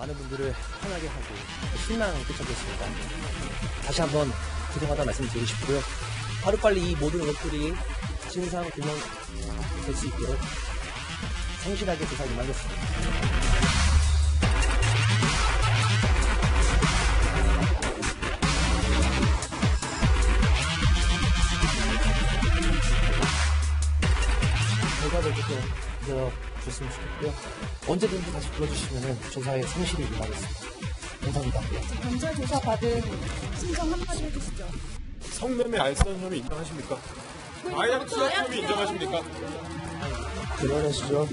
많은 분들을 화나게 하고 실망을 끼쳐줬습니다. 다시 한번 죄송하다는 말씀 드리고 싶고요. 하루빨리 이 모든 의혹들이 진상 규명될 수 있도록 성실하게 조사 임하겠습니다. 결과를 좀 들어줬으면 좋겠고요. 언제든지 다시 불러주시면 조사에 성실히 임하겠습니다. 감사합니다. 경찰 조사 받은 심정 한마디 해주시죠. 성매매 알선 혐의 인정하십니까? 마약 투약 혐의 인정하십니까? 그만하시죠.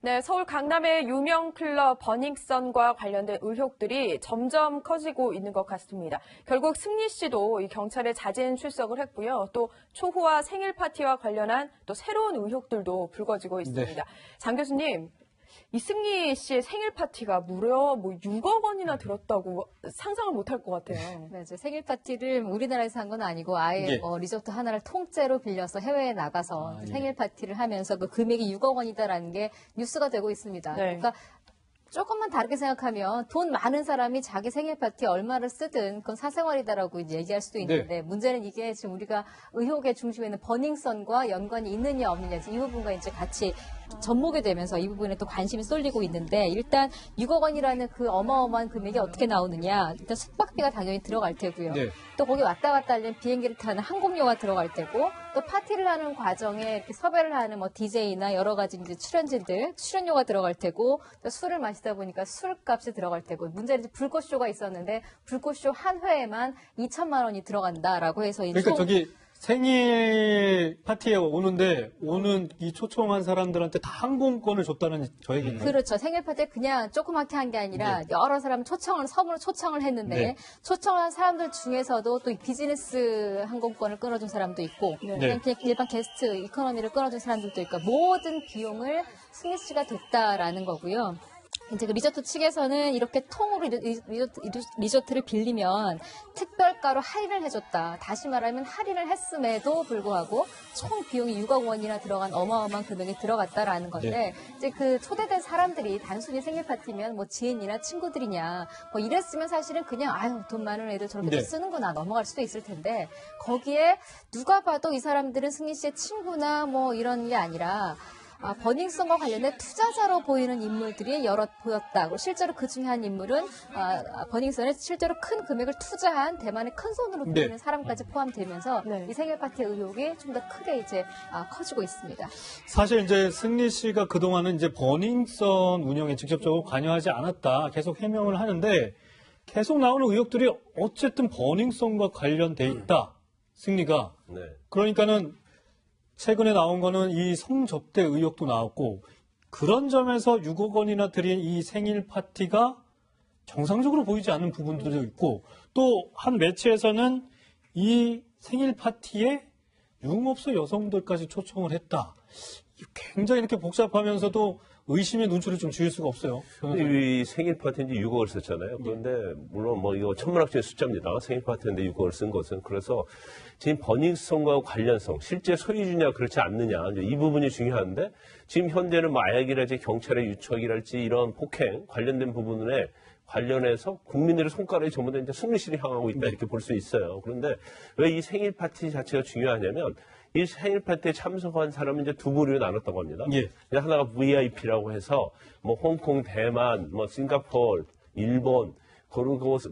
네, 서울 강남의 유명 클럽 버닝썬과 관련된 의혹들이 점점 커지고 있는 것 같습니다. 결국 승리 씨도 이 경찰에 자진 출석을 했고요. 또 초호화 생일 파티와 관련한 또 새로운 의혹들도 불거지고 있습니다. 네. 장 교수님, 이 승리 씨의 생일 파티가 무려 6억 원이나 들었다고 상상을 못할 것 같아요. 네, 생일 파티를 우리나라에서 한 건 아니고 아예 리조트 하나를 통째로 빌려서 해외에 나가서 생일 파티를 하면서 그 금액이 6억 원이다라는 게 뉴스가 되고 있습니다. 네. 그러니까 조금만 다르게 생각하면 돈 많은 사람이 자기 생일 파티에 얼마를 쓰든 그건 사생활이다라고 이제 얘기할 수도 있는데 문제는 이게 지금 우리가 의혹의 중심에 있는 버닝썬과 연관이 있느냐 없느냐 이 부분과 이제 같이 접목이 되면서 이 부분에 또 관심이 쏠리고 있는데 일단 6억 원이라는 그 어마어마한 금액이 어떻게 나오느냐 일단 숙박비가 당연히 들어갈 테고요. 또 거기 왔다 갔다 하려면 비행기를 타는 항공료가 들어갈 테고 또 파티를 하는 과정에 이렇게 섭외를 하는 DJ나 여러 가지 이제 출연료가 들어갈 테고 또 술을 마시다 보니까 술값이 들어갈 테고 문제는 이제 불꽃쇼가 있었는데 불꽃쇼 한 회에만 2천만 원이 들어간다라고 해서 그러니까 저기 생일 파티에 오는 이 초청한 사람들한테 다 항공권을 줬다는 저 얘기인가요? 그렇죠. 생일 파티에 그냥 조그맣게 한 게 아니라 여러 사람 선물로 초청을 했는데 초청한 사람들 중에서도 또 비즈니스 항공권을 끊어준 사람도 있고 그냥 일반 게스트 이코노미를 끊어준 사람들도 있고 모든 비용을 승리 씨가 댔다라는 거고요. 이제 그 리조트 측에서는 이렇게 통으로 리조트를 빌리면 특별가로 할인을 해줬다. 다시 말하면 할인을 했음에도 불구하고 총 비용이 6억 원이나 들어간 어마어마한 금액이 들어갔다라는 건데 이제 그 초대된 사람들이 단순히 생일 파티면 지인이나 친구들이냐 이랬으면 사실은 그냥 돈 많은 애들 저렇게 쓰는구나 넘어갈 수도 있을 텐데 거기에 누가 봐도 이 사람들은 승리 씨의 친구나 이런 게 아니라 버닝썬과 관련된 투자자로 보이는 인물들이 여럿 보였다. 실제로 그 중에 한 인물은 버닝썬에 실제로 큰 금액을 투자한 대만의 큰 손으로 보이는 사람까지 포함되면서 이 생일 파티 의혹이 좀 더 크게 이제 커지고 있습니다. 사실 이제 승리 씨가 그동안은 이제 버닝썬 운영에 직접적으로 관여하지 않았다. 계속 해명을 하는데 계속 나오는 의혹들이 어쨌든 버닝썬과 관련돼 있다. 승리가. 그러니까는 최근에 나온 거는 이 성접대 의혹도 나왔고 그런 점에서 6억 원이나 들인 이 생일 파티가 정상적으로 보이지 않는 부분들도 있고 또 한 매체에서는 이 생일 파티에 유흥업소 여성들까지 초청을 했다. 굉장히 이렇게 복잡하면서도 의심의 눈초리를 좀 지을 수가 없어요. 이 생일 파티인지 6억을 썼잖아요. 그런데 물론 이거 천문학적인 숫자입니다. 생일 파티인데 6억을 쓴 것은. 그래서 지금 버닝썬과 관련성, 실제 소유주냐 그렇지 않느냐 이 부분이 중요한데 지금 현재는 마약이랄지 경찰의 유척이랄지 이런 폭행 관련된 부분에 관련해서 국민들의 손가락이 전부 다 이제 승리 씨를 향하고 있다 이렇게 볼 수 있어요. 그런데 왜 이 생일 파티 자체가 중요하냐면 이 생일 파티에 참석한 사람은 이제 두 부류로 나눴다고 합니다. 하나가 VIP라고 해서 홍콩, 대만, 싱가포르, 일본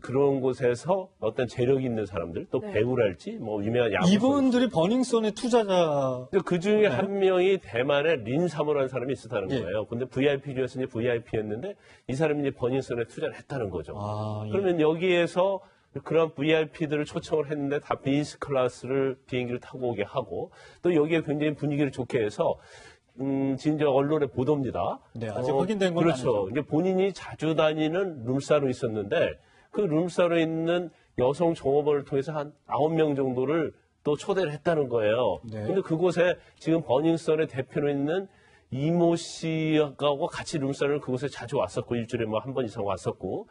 그런 곳에서 어떤 재력이 있는 사람들, 또 배우랄지, 유명한 야구. 이분들이 버닝썬의 투자자. 그 중에 한 명이 대만의 린사모라는 사람이 있었다는 거예요. 근데 VIP 중에서 이제 VIP였는데 이 사람이 이제 버닝썬에 투자를 했다는 거죠. 그러면 여기에서 그런 VIP들을 초청을 했는데 다 비즈니스 클래스를 비행기를 타고 오게 하고 또 여기에 굉장히 분위기를 좋게 해서 지금 이제 언론에 보도입니다. 네, 아직 확인된 건 그렇죠. 아니죠. 이제 본인이 자주 다니는 룸사로 있었는데 그 룸사로 있는 여성 종업원을 통해서 한 9명 정도를 또 초대를 했다는 거예요. 네. 근데 그곳에 지금 버닝썬의 대표로 있는 이모 씨하고 같이 룸사를 그곳에 자주 왔었고 일주일에 뭐 한 번 이상 왔었고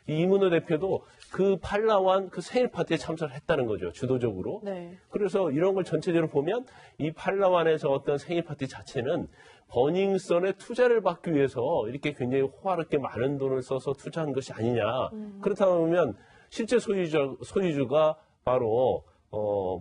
이문호 대표도 그 팔라완 그 생일 파티에 참석을 했다는 거죠. 주도적으로. 네. 그래서 이런 걸 전체적으로 보면 이 팔라완에서 어떤 생일 파티 자체는 버닝썬에 투자를 받기 위해서 이렇게 굉장히 호화롭게 많은 돈을 써서 투자한 것이 아니냐. 그렇다 보면 실제 소유주가 바로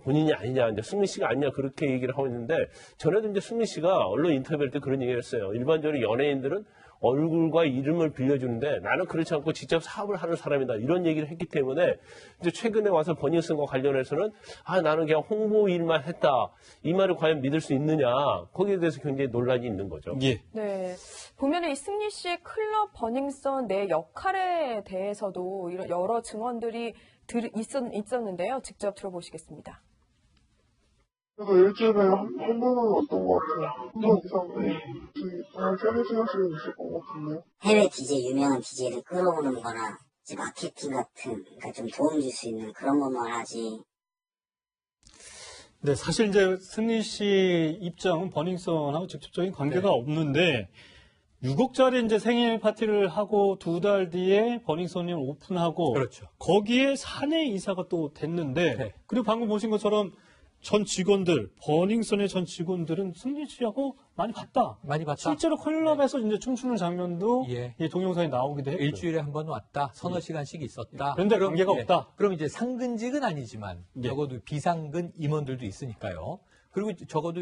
본인이 아니냐, 이제 승리 씨가 아니냐, 그렇게 얘기를 하고 있는데, 전에도 이제 승리 씨가 언론 인터뷰할 때 그런 얘기를 했어요. 일반적으로 연예인들은 얼굴과 이름을 빌려주는데 나는 그렇지 않고 직접 사업을 하는 사람이다. 이런 얘기를 했기 때문에 이제 최근에 와서 버닝썬과 관련해서는 나는 그냥 홍보 일만 했다. 이 말을 과연 믿을 수 있느냐. 거기에 대해서 굉장히 논란이 있는 거죠. 예. 네. 보면은 이 승리 씨의 클럽 버닝썬 내 역할에 대해서도 이런 여러 증언들이 있었는데요. 직접 들어보시겠습니다. 그래서 일주일에 한 번은 왔던 것 같아요. 한 번 이상은 한 3-4시간씩은 있을 것 같은데요. 해외 DJ, 유명한 DJ를 끌어오는 거나 이제 마케팅 같은, 그러니까 좀 도움 줄 수 있는 그런 것만 하지. 네, 사실 이제 승리 씨 입장은 버닝썬하고 직접적인 관계가 없는데 6억짜리 이제 생일 파티를 하고 2달 뒤에 버닝썬이 오픈하고 그렇죠. 거기에 사내 이사가 또 됐는데 네. 그리고 방금 보신 것처럼 전 직원들, 버닝썬의 전 직원들은 승리 씨하고 많이 봤다. 많이 봤다. 실제로 클럽에서 이제 춤추는 장면도 예. 이 동영상에 나오기도 했고요. 일주일에 한 번 왔다. 서너 시간씩 있었다. 그런데 관계가 없다. 그럼 이제 상근직은 아니지만 예. 적어도 비상근 임원들도 있으니까요. 그리고 적어도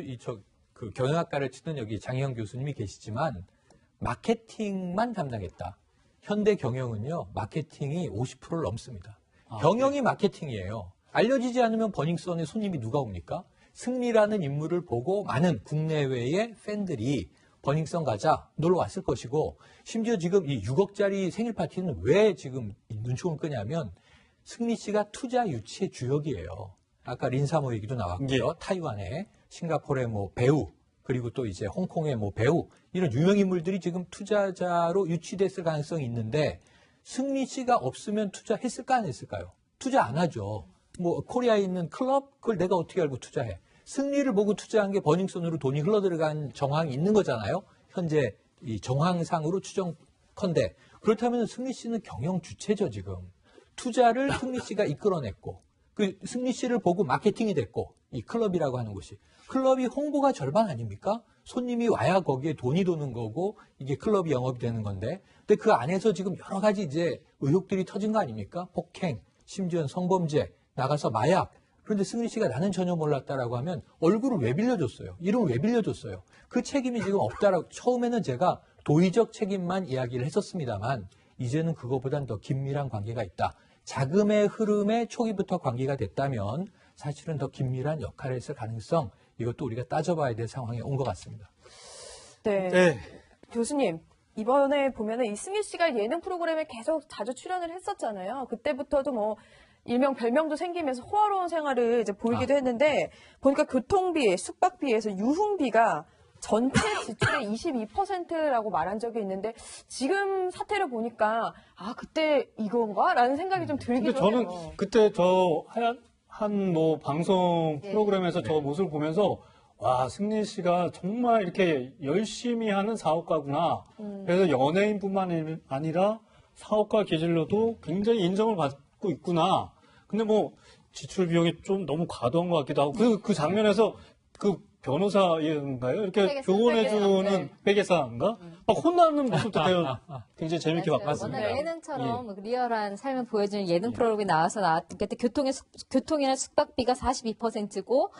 그 경영학과를 치던 여기 장희영 교수님이 계시지만 마케팅만 담당했다. 현대 경영은요, 마케팅이 50%를 넘습니다. 경영이 마케팅이에요. 알려지지 않으면 버닝썬에 손님이 누가 옵니까? 승리라는 인물을 보고 많은 국내외의 팬들이 버닝썬 가자 놀러 왔을 것이고, 심지어 지금 이 6억짜리 생일 파티는 왜 지금 눈총을 끄냐면 승리 씨가 투자 유치의 주역이에요. 아까 린사모 얘기도 나왔고요. 타이완에, 싱가포르의 뭐 배우, 그리고 또 이제 홍콩의 뭐 배우, 이런 유명 인물들이 지금 투자자로 유치됐을 가능성이 있는데, 승리 씨가 없으면 투자했을까 안 했을까요? 투자 안 하죠. 뭐 코리아에 있는 클럽, 그걸 내가 어떻게 알고 투자해? 승리를 보고 투자한 게 버닝썬으로 돈이 흘러들어간 정황이 있는 거잖아요. 현재 이 정황상으로 추정컨대. 그렇다면 승리 씨는 경영 주체죠, 지금. 투자를 승리 씨가 이끌어냈고, 그 승리 씨를 보고 마케팅이 됐고, 이 클럽이라고 하는 곳이. 클럽이 홍보가 절반 아닙니까? 손님이 와야 거기에 돈이 도는 거고, 이게 클럽이 영업이 되는 건데. 근데 그 안에서 지금 여러 가지 이제 의혹들이 터진 거 아닙니까? 폭행, 심지어는 성범죄, 나가서 마약. 그런데 승리 씨가 나는 전혀 몰랐다라고 하면 얼굴을 왜 빌려줬어요? 이름을 왜 빌려줬어요? 그 책임이 지금 없다라고. 처음에는 제가 도의적 책임만 이야기를 했었습니다만 이제는 그거보단 더 긴밀한 관계가 있다. 자금의 흐름에 초기부터 관계가 됐다면 사실은 더 긴밀한 역할을 했을 가능성, 이것도 우리가 따져봐야 될 상황에 온 것 같습니다. 네. 네. 교수님, 이번에 보면은 이 승리 씨가 예능 프로그램에 계속 자주 출연을 했었잖아요. 그때부터도 뭐 일명 별명도 생기면서 호화로운 생활을 이제 보이기도 했는데, 보니까 교통비, 숙박비에서 유흥비가 전체 지출의 22%라고 말한 적이 있는데, 지금 사태를 보니까 그때 이건가? 라는 생각이 좀 근데 들기도 저는 해요. 그때 한 뭐 방송 프로그램에서 저 모습을 보면서 와, 승리 씨가 정말 이렇게 열심히 하는 사업가구나. 그래서 연예인뿐만 아니라 사업가 기질로도 굉장히 인정을 받고 있구나. 근데 뭐 지출 비용이 좀 너무 과도한 것 같기도 하고 그 장면에서 그 변호사인가요? 이렇게 조언해주는 회계사인가? 막 혼나는 모습도 굉장히 재밌게 봤습니다. 워낙 예능처럼 리얼한 삶을 보여주는 예능 프로그램이 나왔던 게 교통이나 숙박비가 42%고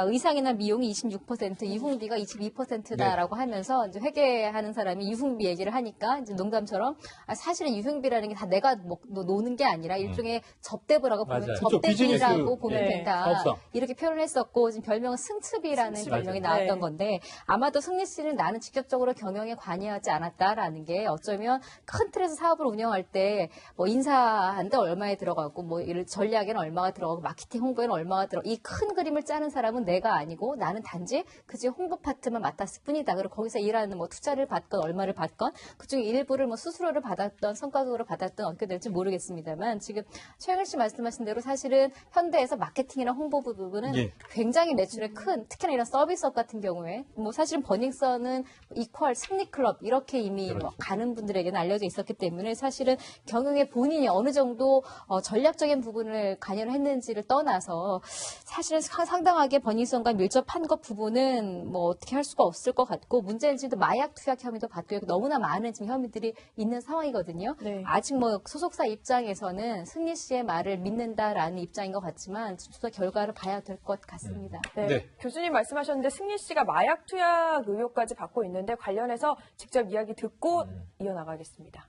의상이나 미용이 26%, 유흥비가 22%다라고 하면서 이제 회계하는 사람이 유흥비 얘기를 하니까 이제 농담처럼 사실은 유흥비라는 게 다 내가 노는 게 아니라 일종의 접대부라고 보면 접대비라고 보면 된다. 사업상. 이렇게 표현을 했었고 지금 별명은 승츠비라는 별명이 맞아요. 나왔던 네. 건데 아마도 승리 씨는 나는 직접적으로 경영에 관여하지 않았다라는 게 어쩌면 큰 틀에서 사업을 운영할 때 뭐 인사한데 얼마에 들어가고 뭐 이를 전략에는 얼마가 들어가고 마케팅 홍보에는 얼마가 들어가고 이 큰 그림을 짜는 사람은 내가 아니고 나는 단지 그중 홍보 파트만 맡았을 뿐이다. 그리고 거기서 일하는 뭐 투자를 받건 얼마를 받건 그중에 일부를 뭐 수수료를 받았던 성과적으로 받았던 어떻게 될지 모르겠습니다만 지금 최영일 씨 말씀하신 대로 사실은 현대에서 마케팅이나 홍보 부분은 예. 굉장히 매출에 큰 특히나 이런 서비스업 같은 경우에 뭐 사실은 버닝썬은 이퀄 승리클럽 이렇게 이미 뭐 가는 분들에게는 알려져 있었기 때문에 사실은 경영에 본인이 어느 정도 전략적인 부분을 관여를 했는지를 떠나서 사실은 상당하게 버닝썬과 밀접한 것 부분은 뭐 어떻게 할 수가 없을 것 같고 문제는 지금 마약 투약 혐의도 받고 있고 너무나 많은 지금 혐의들이 있는 상황이거든요. 네. 아직 뭐 소속사 입장에서는 승리 씨의 말을 믿는다라는 입장인 것 같지만 수사 결과를 봐야 될 것 같습니다. 네. 네. 교수님 말씀하셨는데 승리 씨가 마약 투약 의혹까지 받고 있는데 관련해서 직접 이야기 듣고 이어나가겠습니다.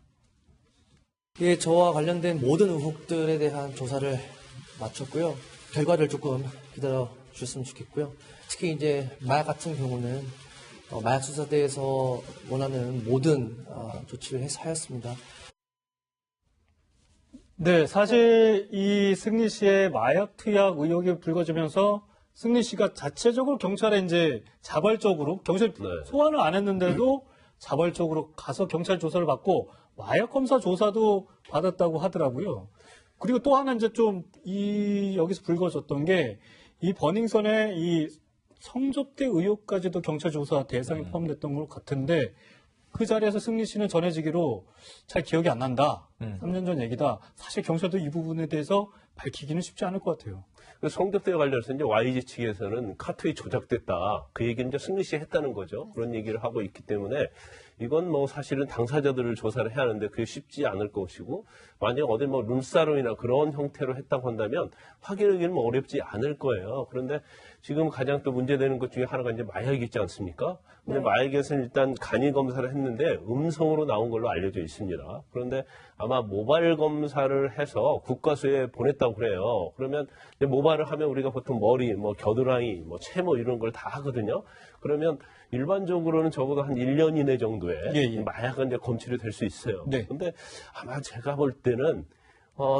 예, 저와 관련된 모든 의혹들에 대한 조사를 마쳤고요. 결과를 조금 기다려 주셨으면 좋겠고요. 특히 이제 마약 같은 경우는 마약 수사대에서 원하는 모든 조치를 하였습니다. 네, 사실 이 승리 씨의 마약 투약 의혹이 불거지면서 승리 씨가 자체적으로 경찰에 이제 자발적으로 경찰 소환을 안 했는데도 자발적으로 가서 경찰 조사를 받고 마약 검사 조사도 받았다고 하더라고요. 그리고 또 하나 이제 좀 여기서 불거졌던 게 이 버닝썬의 이 성접대 의혹까지도 경찰 조사 대상에 포함됐던 것 같은데 그 자리에서 승리 씨는 전해지기로 잘 기억이 안 난다. 3년 전 얘기다. 사실 경찰도 이 부분에 대해서 밝히기는 쉽지 않을 것 같아요. 성접대와 관련해서 이제 YG 측에서는 카톡이 조작됐다. 그 얘기는 이제 승리 씨 했다는 거죠. 그런 얘기를 하고 있기 때문에 이건 뭐 사실은 당사자들을 조사를 해야 하는데 그게 쉽지 않을 것이고 만약 어디 뭐 룸사롱이나 그런 형태로 했다고 한다면 확인하기는 뭐 어렵지 않을 거예요. 그런데 지금 가장 또 문제되는 것 중에 하나가 이제 마약이 있지 않습니까? 근데 마약에서는 일단 간이 검사를 했는데 음성으로 나온 걸로 알려져 있습니다. 그런데 아마 모발 검사를 해서 국과수에 보냈다고 그래요. 그러면 이제 모발을 하면 우리가 보통 머리, 뭐 겨드랑이, 뭐 채모 이런 걸 다 하거든요. 그러면 일반적으로는 적어도 한 1년 이내 정도에 마약은 이제 검출이 될 수 있어요. 네. 근데 아마 제가 볼 때는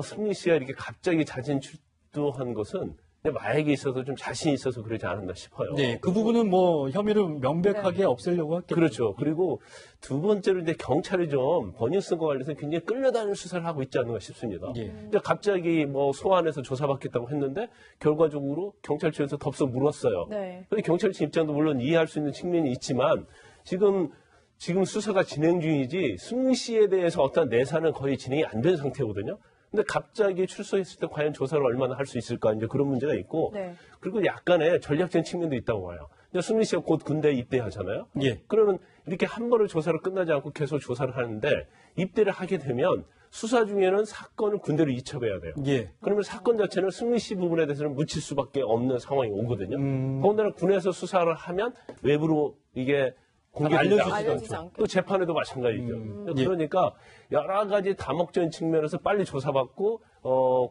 승리 씨가 이렇게 갑자기 자진 출두한 것은 마약에 있어서 좀 자신이 있어서 그러지 않았나 싶어요. 네, 그 부분은 뭐 혐의를 명백하게 없애려고 했겠죠. 그렇죠. 그리고 두 번째로 이제 경찰이 좀 버닝썬과 관련해서 굉장히 끌려다니는 수사를 하고 있지 않는가 싶습니다. 예. 근데 갑자기 뭐 소환해서 조사받겠다고 했는데 결과적으로 경찰 측에서 덥석 물었어요. 네. 근데 경찰 측 입장도 물론 이해할 수 있는 측면이 있지만 지금 수사가 진행 중이지 승리 씨에 대해서 어떤 내사는 거의 진행이 안 된 상태거든요. 근데 갑자기 출소했을 때 과연 조사를 얼마나 할 수 있을까 이제 그런 문제가 있고 네. 그리고 약간의 전략적인 측면도 있다고 봐요. 승리 씨가 곧 군대에 입대하잖아요. 예. 그러면 이렇게 한 번을 조사를 끝나지 않고 계속 조사를 하는데 입대를 하게 되면 수사 중에는 사건을 군대로 이첩해야 돼요. 예. 그러면 사건 자체는 승리 씨 부분에 대해서는 묻힐 수밖에 없는 상황이 오거든요. 더군다나 군에서 수사를 하면 외부로 이게 알려지지 않고. 또 재판에도 마찬가지죠. 그러니까 여러 가지 다목적인 측면에서 빨리 조사받고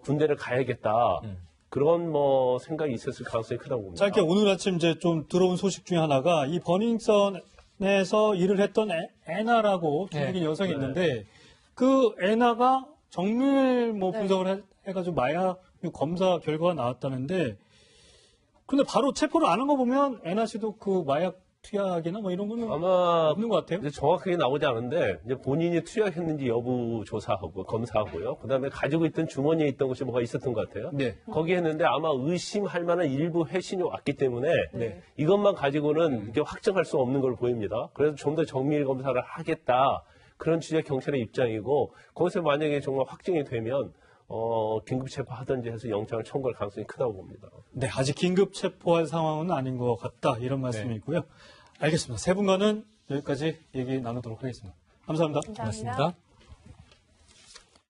군대를 가야겠다. 그런 뭐 생각이 있었을 가능성이 크다고 봅니다. 짧게 오늘 아침 이제 좀 들어온 소식 중에 하나가 이 버닝썬에서 일을 했던 애나라고 중국인 여성이 있는데 그 애나가 정밀 뭐 분석을 해가지고 마약 검사 결과가 나왔다는데 근데 바로 체포를 안 한 거 보면 애나 씨도 그 마약 투약이나 뭐 이런 거는 아마 없는 것 같아요. 이제 정확하게 나오지 않은데 이제 본인이 투약했는지 여부 조사하고 검사하고요. 그다음에 가지고 있던 주머니에 있던 것이 뭐가 있었던 것 같아요. 네. 거기 했는데 아마 의심할 만한 일부 회신이 왔기 때문에 이것만 가지고는 이렇게 확정할 수 없는 걸 보입니다. 그래서 좀 더 정밀 검사를 하겠다. 그런 취지의 경찰의 입장이고 거기서 만약에 정말 확정이 되면 긴급 체포하든지 해서 영장을 청구할 가능성이 크다고 봅니다. 네, 아직 긴급 체포할 상황은 아닌 것 같다. 이런 말씀이고요. 알겠습니다. 세 분과는 여기까지 얘기 나누도록 하겠습니다. 감사합니다. 감사합니다. 고맙습니다.